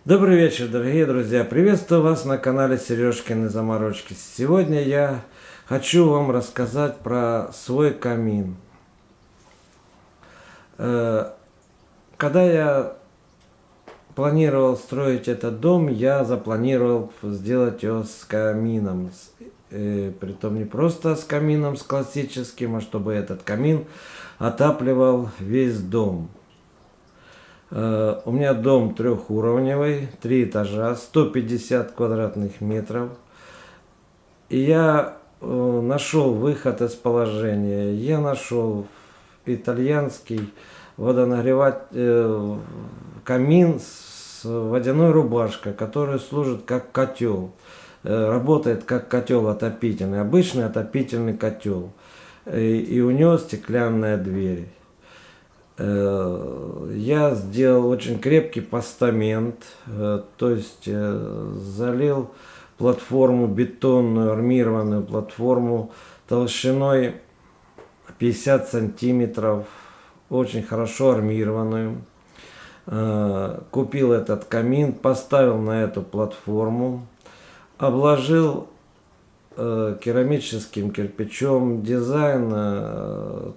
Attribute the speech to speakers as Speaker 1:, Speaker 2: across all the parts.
Speaker 1: Добрый вечер, дорогие друзья! Приветствую вас на канале Сережкины Заморочки. Сегодня я хочу вам рассказать про свой камин. Когда я планировал строить этот дом, я запланировал сделать его с камином. Притом не просто с камином, с классическим, а чтобы этот камин отапливал весь дом. У меня дом трехуровневый, 3 этажа, 150 квадратных метров. И я нашел выход из положения. Я нашел итальянский водонагреватель, камин с водяной рубашкой, который служит как котел. Работает как котел отопительный, обычный отопительный котел. И у него стеклянная дверь. Я сделал очень крепкий постамент, то есть залил платформу, бетонную армированную платформу толщиной 50 сантиметров, очень хорошо армированную. Купил этот камин, поставил на эту платформу, обложил керамическим кирпичом. Дизайн,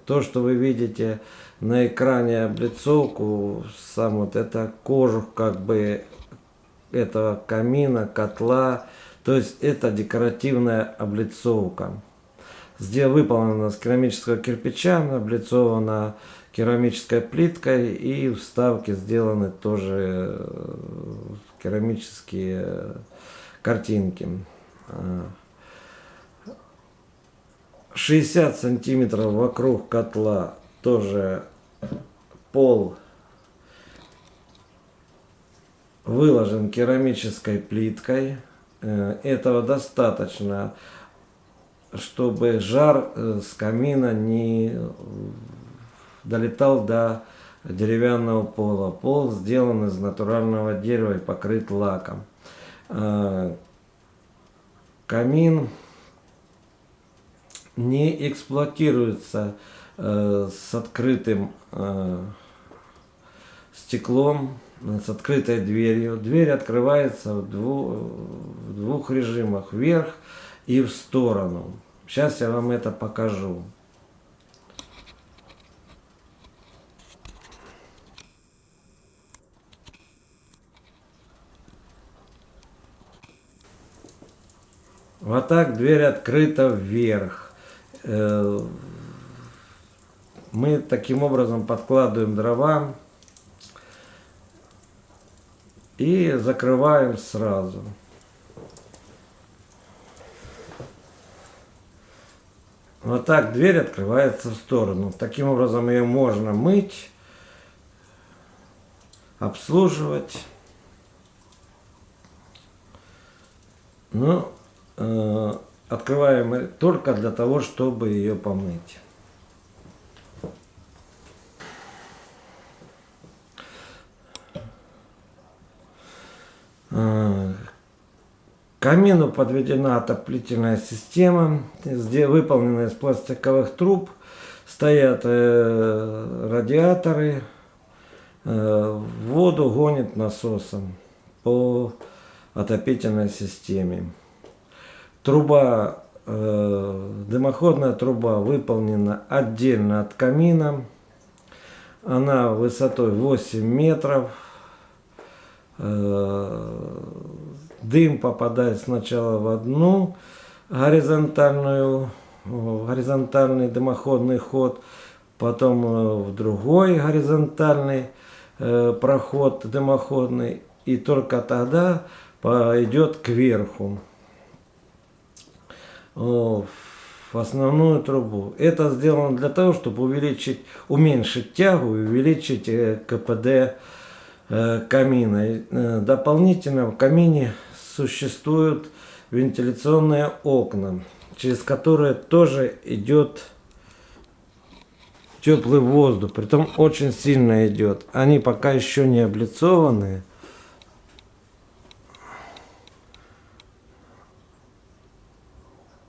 Speaker 1: то, что вы видите на экране, облицовку, сам вот это кожух как бы этого камина, котла, то есть это декоративная облицовка. Выполнена с керамического кирпича, облицована керамической плиткой, и вставки сделаны тоже керамические картинки. 60 сантиметров вокруг котла тоже пол выложен керамической плиткой. Этого достаточно, чтобы жар с камина не долетал до деревянного пола. Пол сделан из натурального дерева и покрыт лаком. Камин не эксплуатируется с открытым стеклом, с открытой дверью. Дверь открывается в двух режимах: вверх и в сторону. Сейчас я вам это покажу. Вот так дверь открыта вверх. Мы таким образом подкладываем дрова и закрываем сразу. Вот так дверь открывается в сторону. Таким образом ее можно мыть, обслуживать. Но открываем только для того, чтобы ее помыть. К камину подведена отоплительная система, выполнена из пластиковых труб. Стоят радиаторы. Воду гонит насосом по отопительной системе. Труба, дымоходная труба выполнена отдельно от камина. Она высотой 8 метров. Дым попадает сначала в одну горизонтальный дымоходный ход, потом в другой горизонтальный проход дымоходный, и только тогда пойдет кверху в основную трубу. Это сделано для того, чтобы уменьшить тягу и увеличить КПД камина. Дополнительно в камине существуют вентиляционные окна, через которые тоже идет теплый воздух, притом очень сильно идет. Они пока еще не облицованы.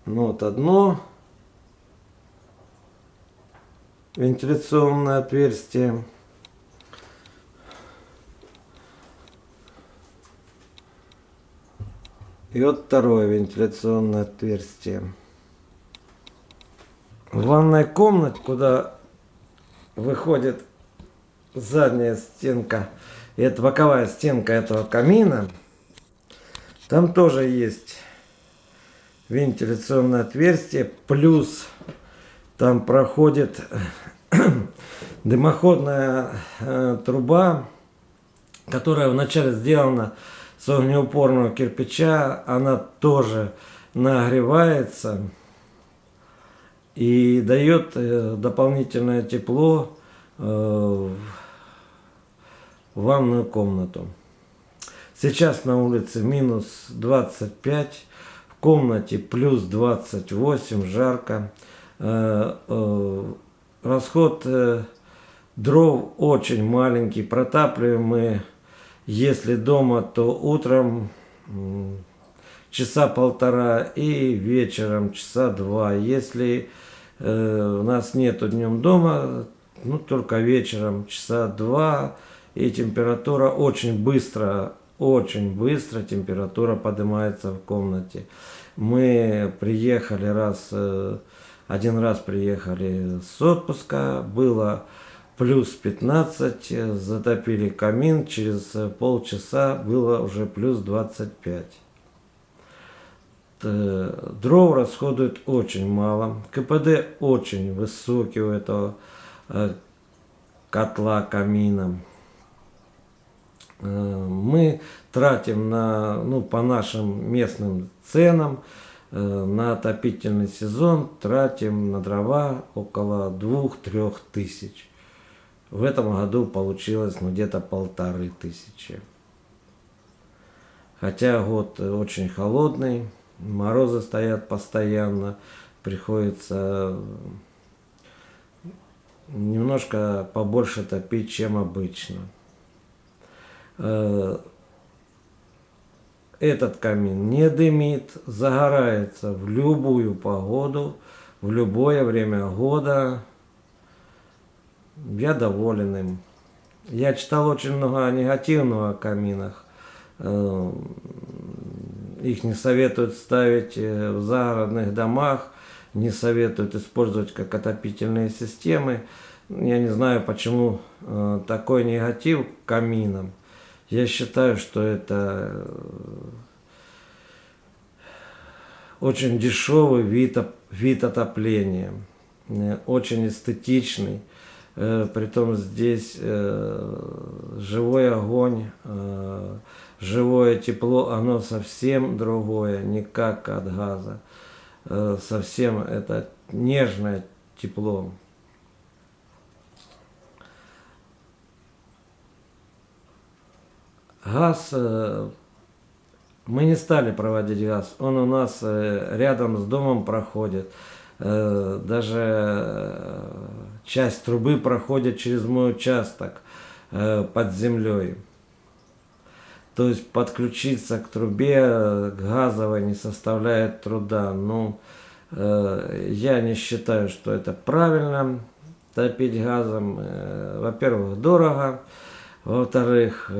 Speaker 1: Ну, вот одно вентиляционное отверстие. И вот второе вентиляционное отверстие. В ванной комнате, куда выходит задняя стенка, и это боковая стенка этого камина, там тоже есть вентиляционное отверстие, плюс там проходит дымоходная труба, которая вначале сделана с огнеупорного кирпича, она тоже нагревается и дает дополнительное тепло в ванную комнату. Сейчас на улице минус 25, в комнате плюс 28, жарко. Расход дров очень маленький, протапливаем мы, если дома, то утром часа полтора и вечером часа два. Если у нас нету днем дома, ну только вечером часа два, и температура очень быстро температура поднимается в комнате. Мы приехали один раз приехали с отпуска, было плюс 15, затопили камин, через полчаса было уже плюс 25. Дров расходует очень мало, КПД очень высокий у этого котла, камина. Мы тратим по нашим местным ценам, на отопительный сезон тратим на дрова около 2-3 тысяч. В этом году получилось где-то 1500. Хотя год очень холодный, морозы стоят постоянно, приходится немножко побольше топить, чем обычно. Этот камин не дымит, загорается в любую погоду, в любое время года. Я доволен им. Я читал очень много негативного о каминах. Их не советуют ставить в загородных домах, не советуют использовать как отопительные системы. Я не знаю, почему такой негатив к каминам. Я считаю, что это очень дешевый вид отопления, очень эстетичный. Притом здесь живой огонь, живое тепло, оно совсем другое, не как от газа. Совсем это нежное тепло. Газ, мы не стали проводить газ, он у нас рядом с домом проходит. Даже часть трубы проходит через мой участок под землей. То есть подключиться к трубе, к газовой не составляет труда. Ну, я не считаю, что это правильно, топить газом. Во-первых, дорого. Во-вторых,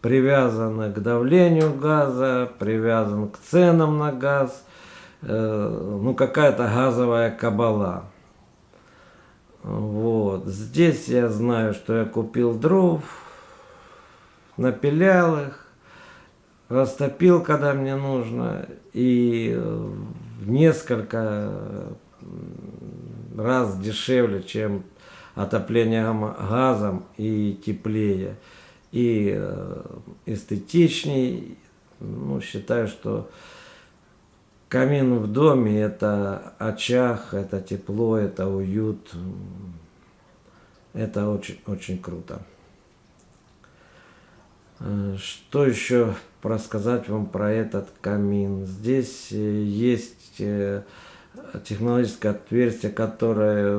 Speaker 1: привязан к давлению газа, привязан к ценам на газ. Какая-то газовая кабала. Вот. Здесь я знаю, что я купил дров, напилял их, растопил, когда мне нужно, и в несколько раз дешевле, чем отопление газом, и теплее, и эстетичней. Считаю, что камин в доме — это очаг, это тепло, это уют. Это очень, очень круто. Что еще рассказать вам про этот камин? Здесь есть технологическое отверстие, которое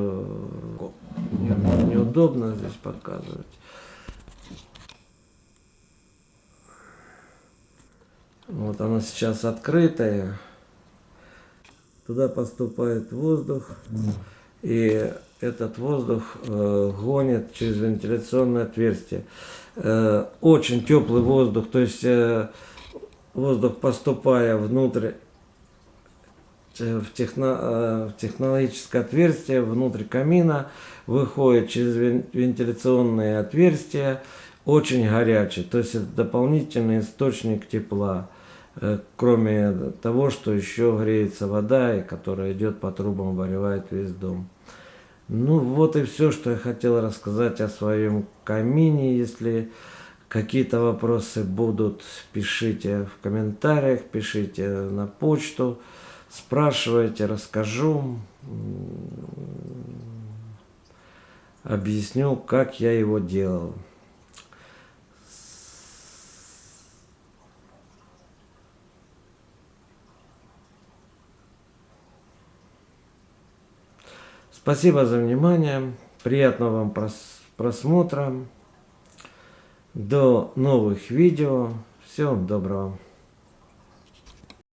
Speaker 1: неудобно здесь показывать. Вот оно сейчас открытое. Туда поступает воздух, и этот воздух гонит через вентиляционное отверстие. Очень теплый воздух, то есть воздух, поступая внутрь в технологическое отверстие, внутрь камина, выходит через вентиляционные отверстия, очень горячий. То есть это дополнительный источник тепла. Кроме того, что еще греется вода, которая идет по трубам, обогревает весь дом. Ну вот и все, что я хотел рассказать о своем камине. Если какие-то вопросы будут, пишите в комментариях, пишите на почту, спрашивайте, расскажу, объясню, как я его делал. Спасибо за внимание, приятного вам просмотра, до новых видео, всего доброго.